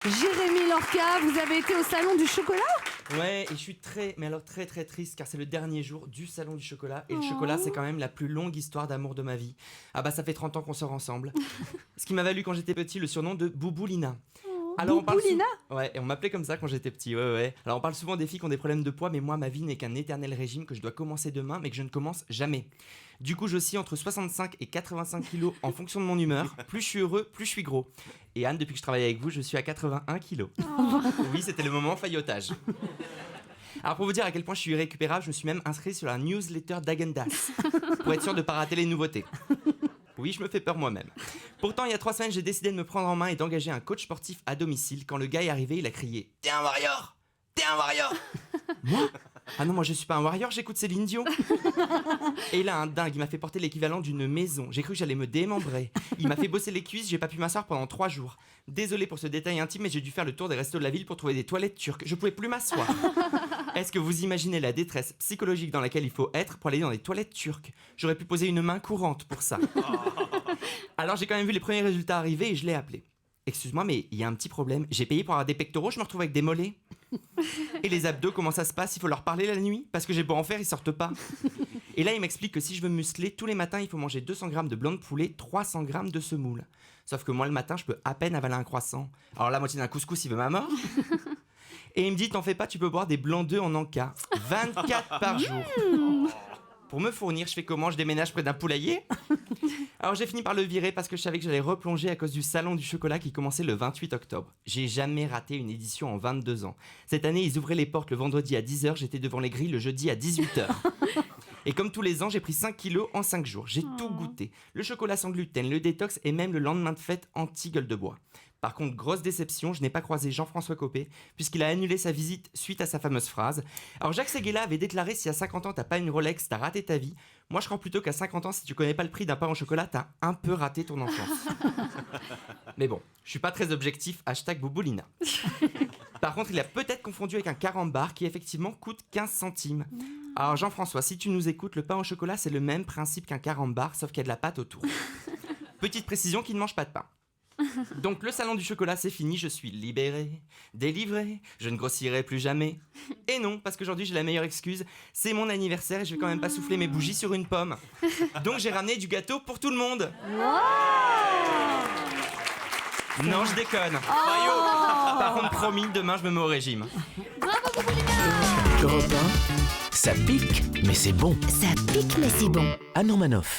Jérémy Lorca, vous avez été au salon du chocolat? Ouais, et je suis très triste car c'est le dernier jour du salon du chocolat. Et le chocolat, c'est quand même la plus longue histoire d'amour de ma vie. Ah bah ça fait 30 ans qu'on sort ensemble. Ce qui m'a valu quand j'étais petit le surnom de Bouboulina. Bouboulina? Ouais, et on m'appelait comme ça quand j'étais petit, ouais. Alors on parle souvent des filles qui ont des problèmes de poids, mais moi ma vie n'est qu'un éternel régime que je dois commencer demain, mais que je ne commence jamais. Du coup j'oscille entre 65 et 85 kilos en fonction de mon humeur. Plus je suis heureux, plus je suis gros. Et Anne, depuis que je travaille avec vous, je suis à 81 kilos. Oui, c'était le moment faillotage. Alors pour vous dire à quel point je suis irrécupérable, je me suis même inscrit sur la newsletter d'Agendas pour être sûr de ne pas rater les nouveautés. Oui, je me fais peur moi-même. Pourtant, il y a 3 semaines, j'ai décidé de me prendre en main et d'engager un coach sportif à domicile. Quand le gars est arrivé, il a crié « T'es un warrior! T'es un warrior !» Moi ? Ah non, moi je suis pas un warrior, j'écoute Céline Dion. Et là, un dingue, il m'a fait porter l'équivalent d'une maison. J'ai cru que j'allais me démembrer. Il m'a fait bosser les cuisses, j'ai pas pu m'asseoir pendant 3 jours. Désolé pour ce détail intime, mais j'ai dû faire le tour des restos de la ville pour trouver des toilettes turques. Je pouvais plus m'asseoir. Est-ce que vous imaginez la détresse psychologique dans laquelle il faut être pour aller dans des toilettes turques ? J'aurais pu poser une main courante pour ça. Alors j'ai quand même vu les premiers résultats arriver et je l'ai appelé. Excuse-moi, mais il y a un petit problème. J'ai payé pour avoir des pectoraux, je me retrouve avec des mollets. Et les abdos, comment ça se passe ? Il faut leur parler la nuit ? Parce que j'ai beau en faire, ils sortent pas. Et là, il m'explique que si je veux muscler, tous les matins, il faut manger 200 grammes de blanc de poulet, 300 grammes de semoule. Sauf que moi, le matin, je peux à peine avaler un croissant. Alors la moitié d'un couscous, il veut ma mort. Et il me dit, t'en fais pas, tu peux boire des blancs d'œufs en Anka. 24 par jour. Pour me fournir, je fais comment ? Je déménage près d'un poulailler ? Alors j'ai fini par le virer parce que je savais que j'allais replonger à cause du salon du chocolat qui commençait le 28 octobre. J'ai jamais raté une édition en 22 ans. Cette année, ils ouvraient les portes le vendredi à 10h, j'étais devant les grilles le jeudi à 18h. Et comme tous les ans, j'ai pris 5 kilos en 5 jours. J'ai tout goûté. Le chocolat sans gluten, le détox et même le lendemain de fête anti-gueule de bois. Par contre, grosse déception, je n'ai pas croisé Jean-François Copé puisqu'il a annulé sa visite suite à sa fameuse phrase. Alors Jacques Séguéla avait déclaré: si à 50 ans t'as pas une Rolex, t'as raté ta vie. Moi je crois plutôt qu'à 50 ans, si tu connais pas le prix d'un pain au chocolat, t'as un peu raté ton enfance. Mais bon, je suis pas très objectif, #Bouboulina. Par contre, il a peut-être confondu avec un carambar qui effectivement coûte 15 centimes. Alors Jean-François, si tu nous écoutes, le pain au chocolat c'est le même principe qu'un carambar, sauf qu'il y a de la pâte autour. Petite précision, qui ne mange pas de pain. Donc le salon du chocolat c'est fini, je suis libéré, délivré, je ne grossirai plus jamais. Et non, parce qu'aujourd'hui j'ai la meilleure excuse, c'est mon anniversaire et je vais quand même pas souffler mes bougies sur une pomme. Donc j'ai ramené du gâteau pour tout le monde. Non, je déconne. Par contre, promis, demain je me mets au régime. Bravo Bouboulina! Europe 1, ça pique, mais c'est bon. Ça pique mais c'est bon. Anne Romanoff.